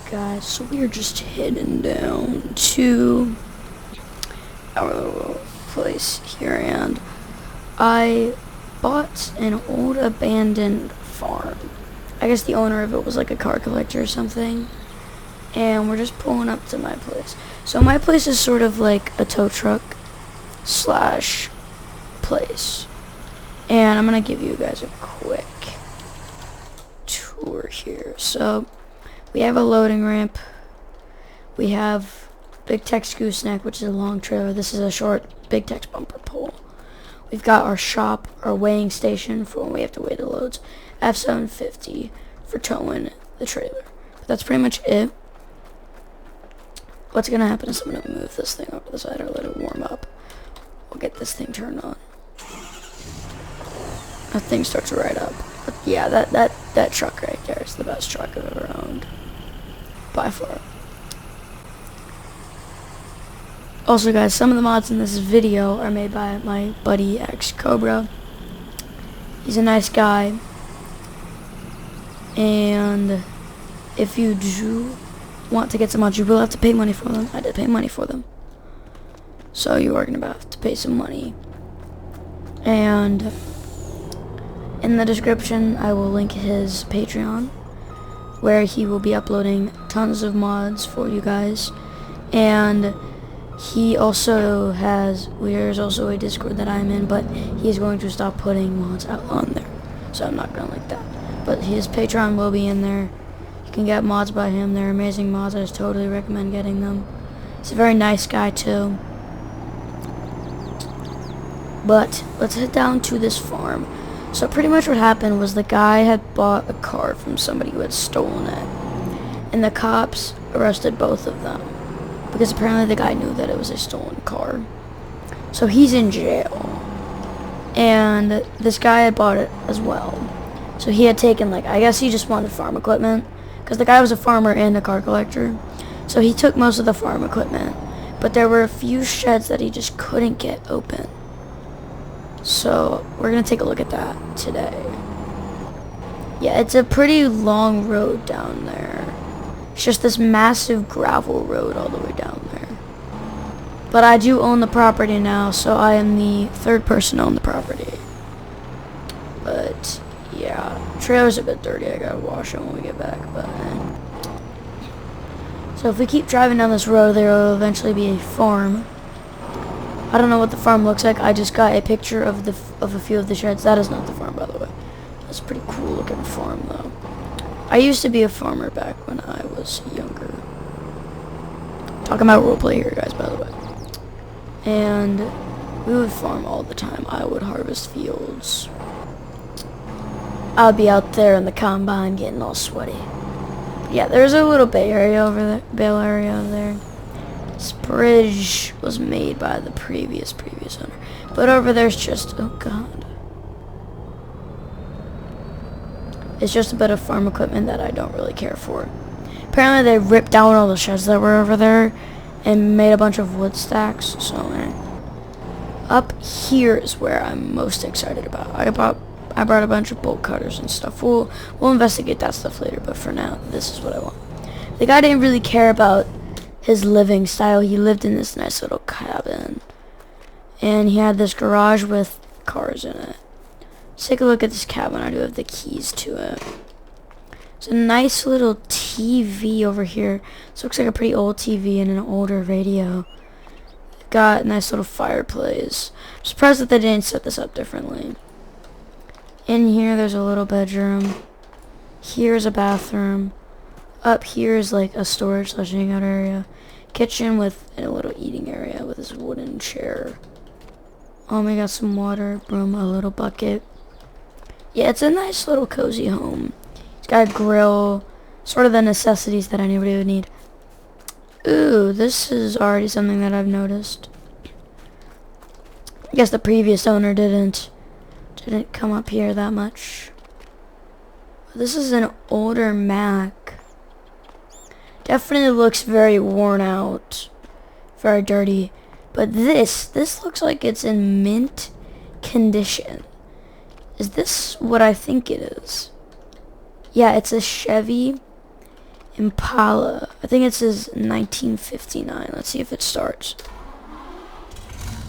guys, so we are just heading down to our little place here, and I bought an old abandoned farm. I guess the owner of it was like a car collector or something, and we're just pulling up to my place. So my place is sort of like a tow truck slash place, and I'm gonna give you guys a quick tour here. So we have a loading ramp. We have Big Tex Gooseneck, which is a long trailer. This is a short Big Tex bumper pull. We've got our shop, our weighing station for when we have to weigh the loads. F750 for towing the trailer. But that's pretty much it. What's gonna happen is I'm gonna move this thing over the side or let it warm up. We'll get this thing turned on. That thing starts right up. But yeah, that truck right there is the best truck I've ever owned. By far. Also guys, some of the mods in this video are made by my buddy X Cobra. He's a nice guy. And if you do want to get some mods, you will have to pay money for them. I did pay money for them. So you are going to have to pay some money. And in the description, I will link his Patreon, where he will be uploading tons of mods for you guys. And he also there's also a Discord that I'm in, but he's going to stop putting mods out on there. So I'm not going to link that. But his Patreon will be in there. You can get mods by him. They're amazing mods. I just totally recommend getting them. He's a very nice guy too. But let's head down to this farm. So pretty much what happened was the guy had bought a car from somebody who had stolen it. And the cops arrested both of them, because apparently the guy knew that it was a stolen car. So he's in jail. And this guy had bought it as well. So he had taken, I guess he just wanted farm equipment, because the guy was a farmer and a car collector. So he took most of the farm equipment, but there were a few sheds that he just couldn't get open. So we're going to take a look at that today. Yeah, it's a pretty long road down there. It's just this massive gravel road all the way down there. But I do own the property now, so I am the third person to own the property. But yeah, trailer's a bit dirty. I gotta wash it when we get back. But so if we keep driving down this road, there will eventually be a farm. I don't know what the farm looks like. I just got a picture of a few of the sheds. That is not the farm, by the way. That's a pretty cool looking farm, though. I used to be a farmer back when I was younger. Talking about roleplay here, guys, by the way. And we would farm all the time. I would harvest fields. I would be out there in the combine getting all sweaty. Yeah, there's a little bay area over there. Bale area over there. This bridge was made by the previous owner. But over there's just, oh god. It's just a bit of farm equipment that I don't really care for. Apparently they ripped down all the sheds that were over there and made a bunch of wood stacks. So up here is where I'm most excited about. I brought a bunch of bolt cutters and stuff. We'll investigate that stuff later, but for now, this is what I want. The guy didn't really care about his living style. He lived in this nice little cabin, and he had this garage with cars in it. Let's take a look at this cabin. I do have the keys to it. It's a nice little TV over here. This looks like a pretty old TV and an older radio. Got a nice little fireplace. I'm surprised that they didn't set this up differently. In here there's a little bedroom. Here's a bathroom. Up here is like a storage slash hangout area. Kitchen with a little eating area with this wooden chair. We got some water, broom, a little bucket. Yeah, it's a nice little cozy home. It's got a grill, sort of the necessities that anybody would need. Ooh, this is already something that I've noticed. I guess the previous owner didn't come up here that much. This is an older Mac. Definitely looks very worn out, very dirty. But this looks like it's in mint condition. Is this what I think it is? Yeah, it's a Chevy, Impala. I think it says 1959. Let's see if it starts.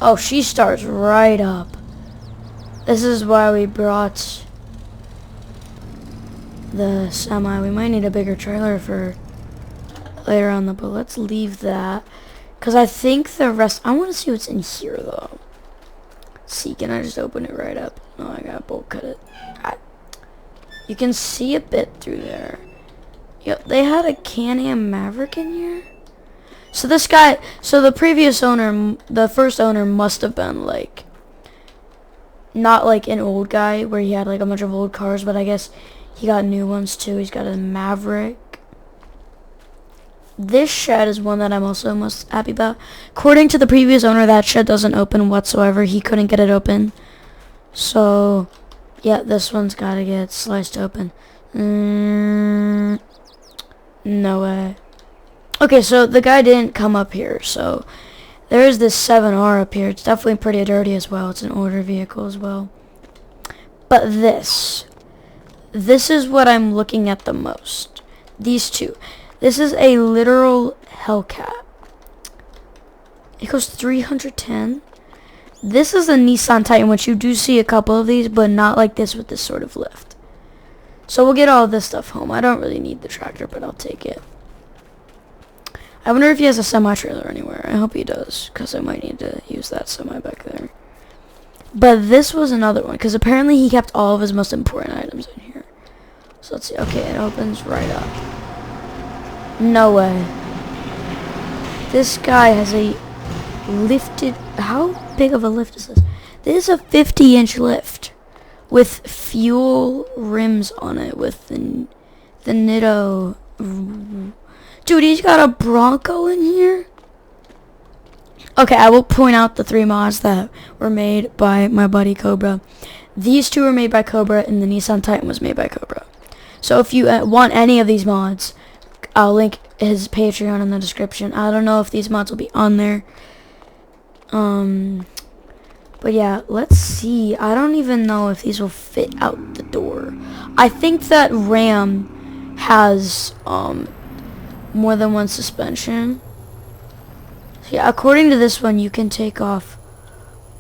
Oh, she starts right up. This is why we brought the semi. We might need a bigger trailer for later on, but let's leave that. Because I think the rest... I want to see what's in here, though. See, can I just open it right up? No, I gotta bolt cut it. You can see a bit through there. Yep, they had a Can-Am Maverick in here. So this guy... So the previous owner... The first owner must have been, like... Not like an old guy where he had, like, a bunch of old cars, but I guess he got new ones, too. He's got a Maverick. This shed is one that I'm also most happy about. According to the previous owner, that shed doesn't open whatsoever. He couldn't get it open. So, yeah, this one's got to get sliced open. No way. Okay, so the guy didn't come up here. So, there is this 7R up here. It's definitely pretty dirty as well. It's an older vehicle as well. But this is what I'm looking at the most. These two. This is a literal Hellcat. It goes 310. This is a Nissan Titan, which you do see a couple of these, but not like this with this sort of lift. So we'll get all this stuff home. I don't really need the tractor, but I'll take it. I wonder if he has a semi-trailer anywhere. I hope he does, because I might need to use that semi back there. But this was another one, because apparently he kept all of his most important items in here. So let's see. Okay, it opens right up. No way. This guy has a lifted... How big of a lift is this? This is a 50-inch lift with fuel rims on it with the Nitto. Dude, he's got a Bronco in here. Okay, I will point out the 3 mods that were made by my buddy Cobra. These 2 were made by Cobra, and the Nissan Titan was made by Cobra. So if you want any of these mods... I'll link his Patreon in the description. I don't know if these mods will be on there. But yeah, let's see. I don't even know if these will fit out the door. I think that Ram has more than one suspension. So yeah, according to this one, you can take off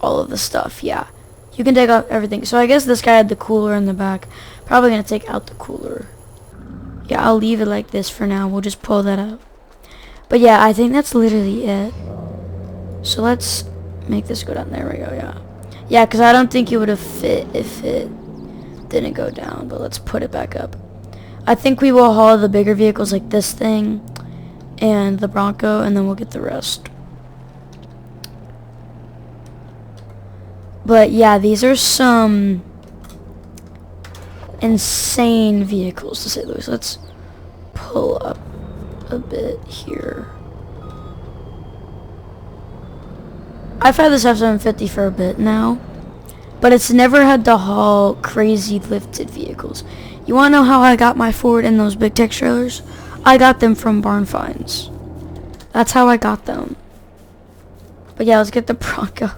all of the stuff. Yeah, you can take off everything. So I guess this guy had the cooler in the back. Probably gonna take out the cooler. Yeah, I'll leave it like this for now. We'll just pull that out. But yeah, I think that's literally it. So let's make this go down. There we go, yeah. Yeah, because I don't think it would have fit if it didn't go down. But let's put it back up. I think we will haul the bigger vehicles like this thing and the Bronco, and then we'll get the rest. But yeah, these are some... insane vehicles, to say the least. Let's pull up a bit here. I've had this F-750 for a bit now, but it's never had to haul crazy lifted vehicles. You want to know how I got my Ford in those big tech trailers? I got them from Barn Finds. That's how I got them. But yeah, let's get the Bronco.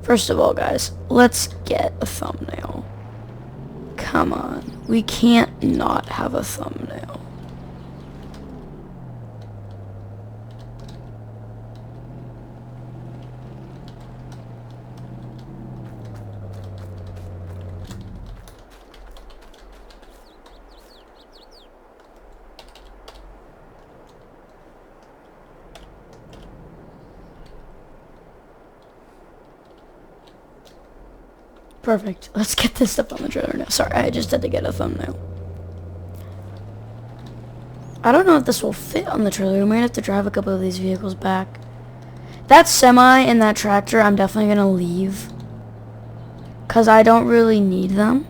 First of all, guys, let's get a thumbnail. Come on. We can't not have a thumbnail. Perfect. Let's get this stuff on the trailer now. Sorry, I just had to get a thumbnail. I don't know if this will fit on the trailer. We might have to drive a couple of these vehicles back. That semi and that tractor, I'm definitely going to leave. Because I don't really need them.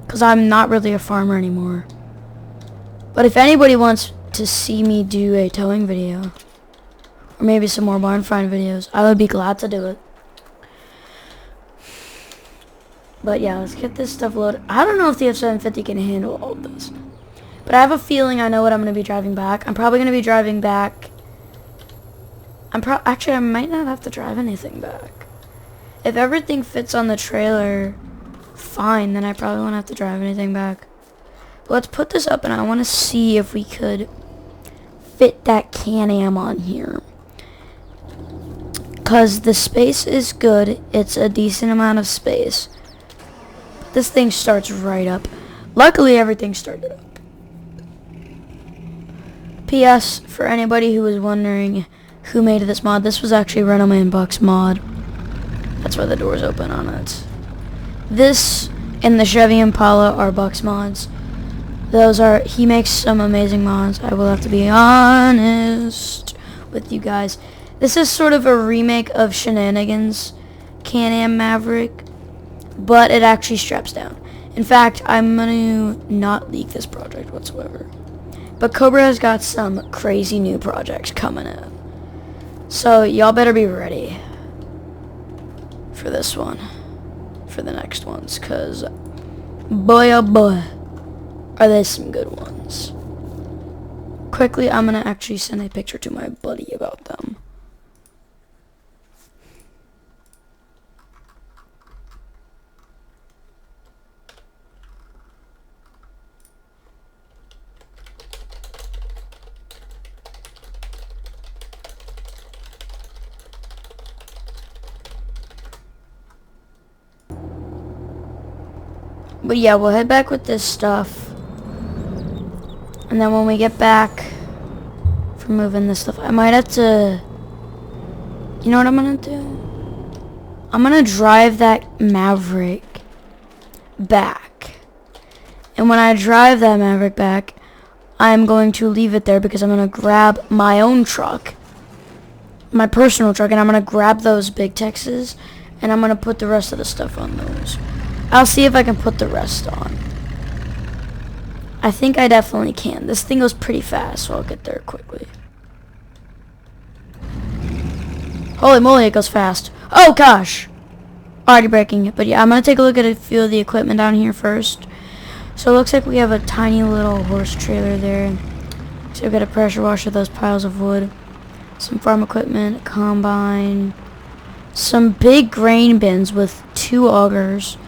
Because I'm not really a farmer anymore. But if anybody wants to see me do a towing video, or maybe some more barn find videos, I would be glad to do it. But yeah, let's get this stuff loaded. I don't know if the F-750 can handle all of this. But I have a feeling I know what I'm going to be driving back. I'm probably going to be driving back. Actually, I might not have to drive anything back. If everything fits on the trailer, fine, then I probably won't have to drive anything back. Let's put this up, and I want to see if we could fit that Can-Am on here. Because the space is good. It's a decent amount of space. This thing starts right up. Luckily, everything started up. P.S. For anybody who was wondering who made this mod, this was actually Renoman Buck's mod. That's why the door's open on it. This and the Chevy Impala are Buck's mods. He makes some amazing mods. I will have to be honest with you guys. This is sort of a remake of Shenanigans Can-Am Maverick, but it actually straps down. In fact, I'm going to not leak this project whatsoever. But Cobra has got some crazy new projects coming in. So y'all better be ready for this one, for the next ones, because boy oh boy, are they some good ones. Quickly, I'm going to actually send a picture to my buddy about them. But yeah, we'll head back with this stuff. And then when we get back from moving this stuff, I might have to... You know what I'm going to do? I'm going to drive that Maverick back. And when I drive that Maverick back, I'm going to leave it there because I'm going to grab my own truck. My personal truck. And I'm going to grab those big Texas. And I'm going to put the rest of the stuff on those. I'll see if I can put the rest on. I think I definitely can. This thing goes pretty fast, so I'll get there quickly. Holy moly, it goes fast. Oh, gosh. Already breaking it. But yeah, I'm going to take a look at a few of the equipment down here first. So it looks like we have a tiny little horse trailer there. So we've got a pressure washer, those piles of wood. Some farm equipment, a combine. Some big grain bins with 2 augers.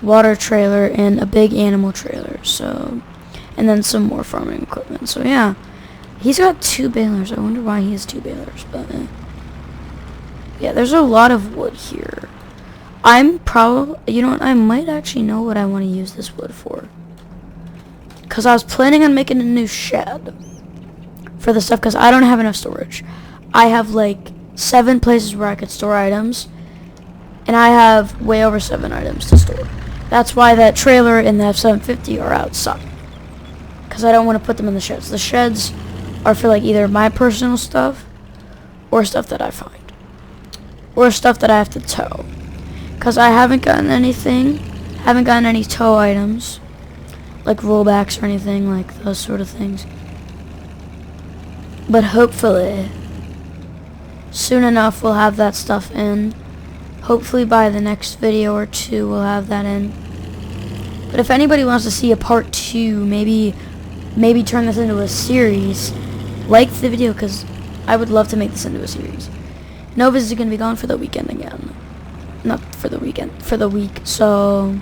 Water trailer and a big animal trailer, so, and then some more farming equipment. So yeah, he's got 2 balers. I wonder why he has 2 balers, but yeah, there's a lot of wood here. I'm probably, you know what, I might actually know what I want to use this wood for, because I was planning on making a new shed for the stuff, because I don't have enough storage. I have like 7 places where I could store items, and I have way over 7 items to store. That's why that trailer and the F-750 are outside. Because I don't want to put them in the sheds. The sheds are for like either my personal stuff or stuff that I find. Or stuff that I have to tow. Because I haven't gotten anything. Haven't gotten any tow items. Like rollbacks or anything like those sort of things. But hopefully, soon enough we'll have that stuff in. Hopefully by the next video or 2 we'll have that in. But if anybody wants to see a part 2, maybe turn this into a series, like the video, because I would love to make this into a series. Novus is going to be gone for the weekend again. Not for the weekend, for the week. So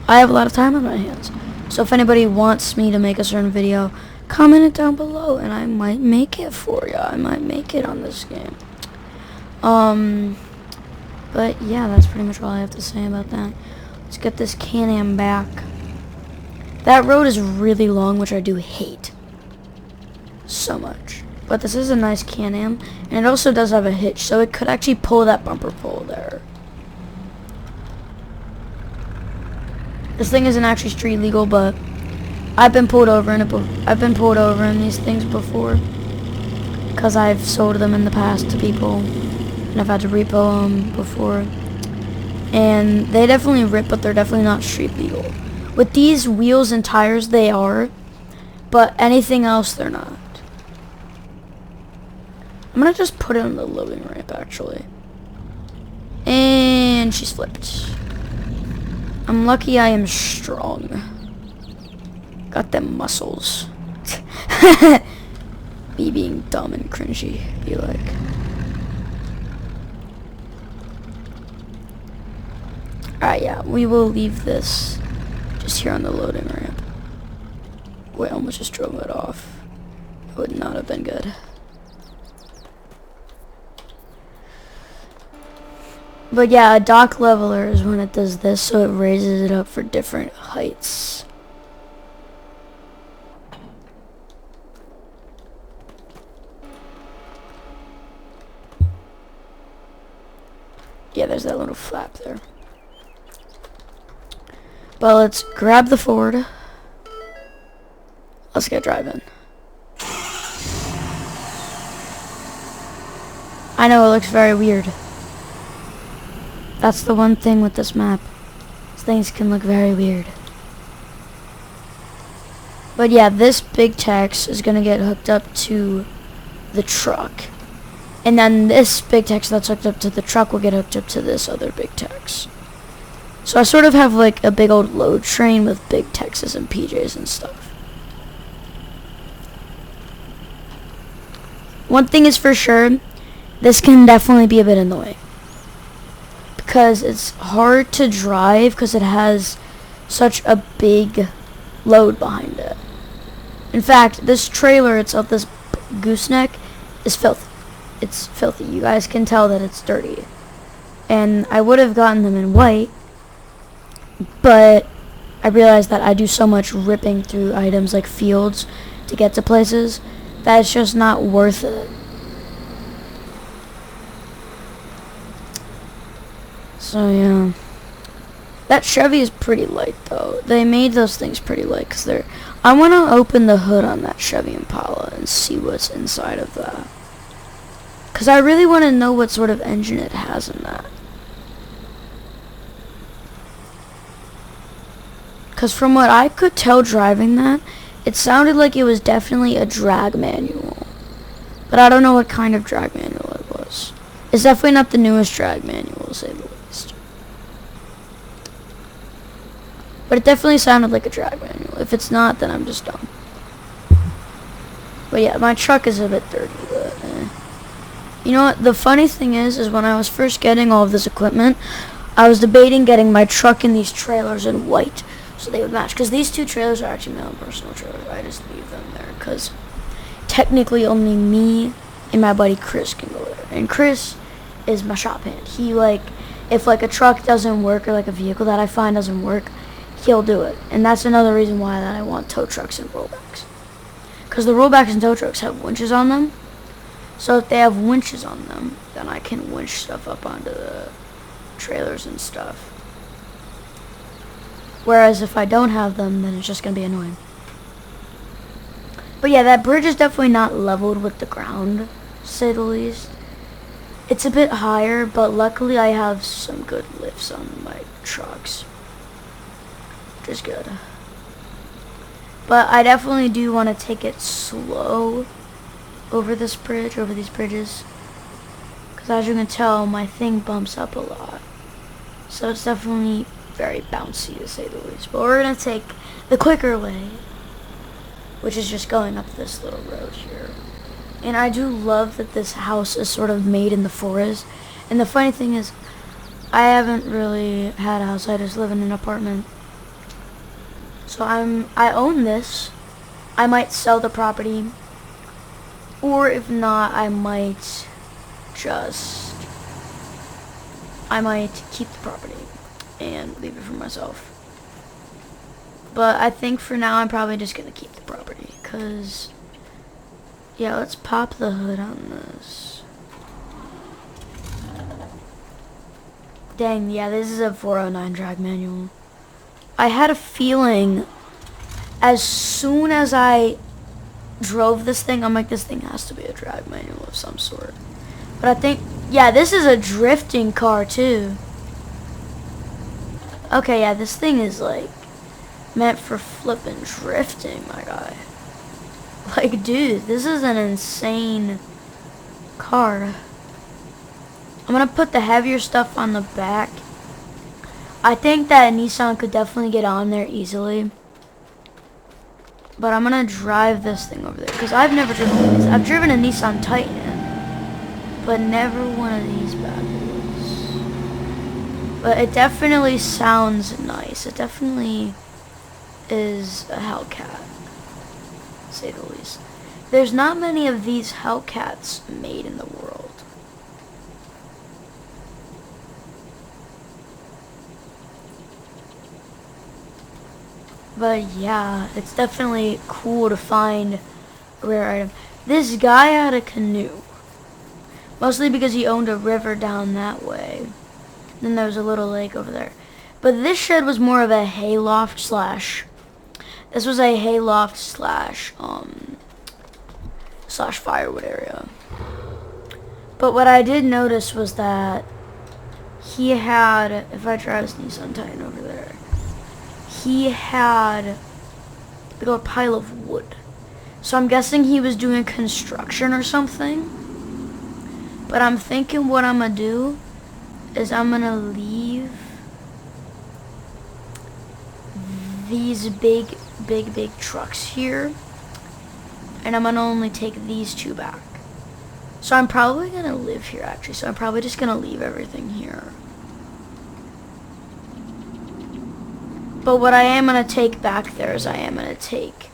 I have a lot of time on my hands. So if anybody wants me to make a certain video, comment it down below and I might make it for you. I might make it on this game. But yeah, that's pretty much all I have to say about that. Let's get this Can-Am back. That road is really long, which I do hate so much. But this is a nice Can-Am, and it also does have a hitch, so it could actually pull that bumper pole there. This thing isn't actually street legal, but I've been pulled over in it. I've been pulled over in these things before, because I've sold them in the past to people. And I've had to repo them before. And they definitely rip, but they're definitely not street legal. With these wheels and tires, they are. But anything else, they're not. I'm going to just put it on the loading ramp, actually. And she's flipped. I'm lucky I am strong. Got them muscles. Me being dumb and cringy, be like. Alright, yeah, we will leave this just here on the loading ramp. Wait, I almost just drove it off. It would not have been good. But yeah, a dock leveler is when it does this, so it raises it up for different heights. Yeah, there's that little flap there. But let's grab the Ford. Let's get driving. I know it looks very weird. That's the one thing with this map. Things can look very weird. But yeah, this big text is going to get hooked up to the truck. And then this big text that's hooked up to the truck will get hooked up to this other big text. So I sort of have like a big old load train with big Texas and PJs and stuff. One thing is for sure, this can definitely be a bit annoying. Because it's hard to drive because it has such a big load behind it. In fact, this trailer itself, this gooseneck, is filthy. It's filthy. You guys can tell that it's dirty. And I would have gotten them in white, but I realized that I do so much ripping through items like fields to get to places that it's just not worth it. So yeah, that Chevy is pretty light though. They made those things pretty light because they're. I want to open the hood on that Chevy Impala and see what's inside of that. Because I really want to know what sort of engine it has in that. Because from what I could tell driving that, it sounded like it was definitely a drag manual. But I don't know what kind of drag manual it was. It's definitely not the newest drag manual, to say the least. But it definitely sounded like a drag manual. If it's not, then I'm just dumb. But yeah, my truck is a bit dirty, but you know what? The funny thing is when I was first getting all of this equipment, I was debating getting my truck and these trailers in white so they would match. Because these two trailers are actually my own personal trailers. I just leave them there because technically only me and my buddy Chris can go there. And Chris is my shop hand. He if a truck doesn't work or like a vehicle that I find doesn't work, he'll do it. And that's another reason why that I want tow trucks and rollbacks. Because the rollbacks and tow trucks have winches on them. So if they have winches on them, then I can winch stuff up onto the trailers and stuff. Whereas if I don't have them, then it's just going to be annoying. But yeah, that bridge is definitely not leveled with the ground, to say the least. It's a bit higher, but luckily I have some good lifts on my trucks. Which is good. But I definitely do want to take it slow over this bridge, over these bridges. Because as you can tell, my thing bumps up a lot. So it's definitely very bouncy, to say the least. But we're going to take the quicker way, which is just going up this little road here. And I do love that this house is sort of made in the forest. And the funny thing is, I haven't really had a house. I just live in an apartment. So I own this. I might sell the property. Or if not, I might keep the property and leave it for myself. But I think for now I'm probably just going to keep the property. Because, yeah, let's pop the hood on this. Dang, yeah, this is a 409 drag manual. I had a feeling as soon as I drove this thing, I'm like, this thing has to be a drag manual of some sort. But I think, yeah, this is a drifting car too. Okay, yeah, this thing is like meant for flipping drifting, my guy. Like, dude, this is an insane car. I'm gonna put the heavier stuff on the back. I think that Nissan could definitely get on there easily. But I'm gonna drive this thing over there because I've never driven one of these. I've driven a Nissan Titan, but never one of these bad boys. But it definitely sounds nice. It definitely is a Hellcat. to say the least. There's not many of these Hellcats made in the world. But yeah, it's definitely cool to find a rare item. This guy had a canoe. Mostly because he owned a river down that way. Then there was a little lake over there. But this shed was more of a hayloft slash... This was a hayloft slash firewood area. But what I did notice was that he had... If I try this Nissan Titan over there... He had like a pile of wood. So I'm guessing he was doing construction or something. But I'm thinking what I'm gonna do is I'm gonna leave these big trucks here. And I'm gonna only take these two back. So I'm probably gonna live here actually. So I'm probably just gonna leave everything here. But what I am going to take back there is I'm going to take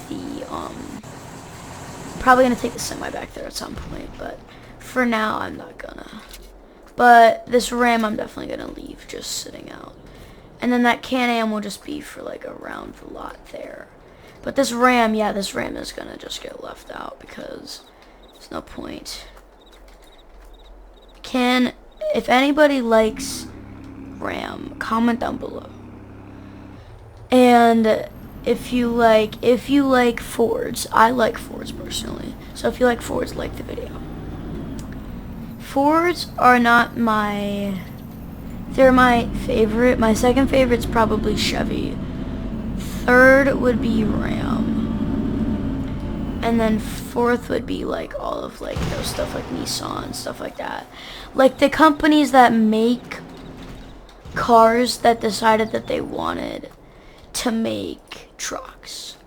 the, probably going to take the semi back there at some point, but for now I'm not gonna. But this Ram I'm definitely going to leave just sitting out. And then that Can-Am will just be for like around the lot there. But this Ram, yeah, this Ram is going to just get left out because there's no point. If anybody likes Ram, comment down below. And if you like Fords, I like Fords personally. So if you like Fords, like the video. Fords are not they're my favorite. My second favorite's probably Chevy. Third would be Ram. And then fourth would be like all of like those stuff like Nissan, stuff like that. Like the companies that make cars that decided that they wanted to make trucks.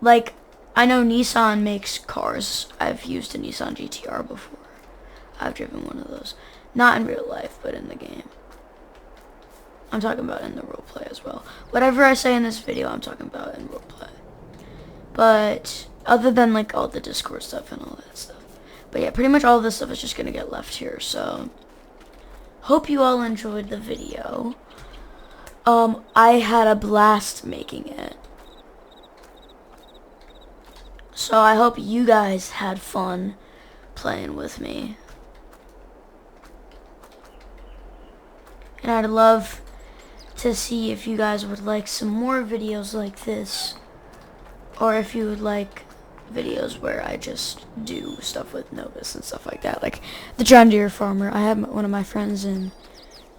Like, I know Nissan makes cars. I've used a Nissan GTR before. I've driven one of those. Not in real life, but in the game. I'm talking about in the roleplay as well. Whatever I say in this video, I'm talking about in roleplay. But, other than like all the Discord stuff and all that stuff. But yeah, pretty much all this stuff is just gonna get left here, so... Hope you all enjoyed the video. I had a blast making it. So I hope you guys had fun playing with me. And I'd love to see if you guys would like some more videos like this. Or if you would like videos where I just do stuff with Novus and stuff like that, like the John Deere farmer. I had one of my friends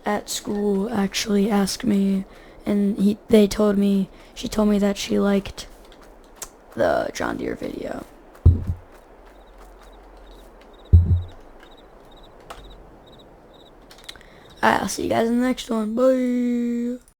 at school actually asked me, and she told me that she liked the John Deere video. Alright, I'll see you guys in the next one. Bye.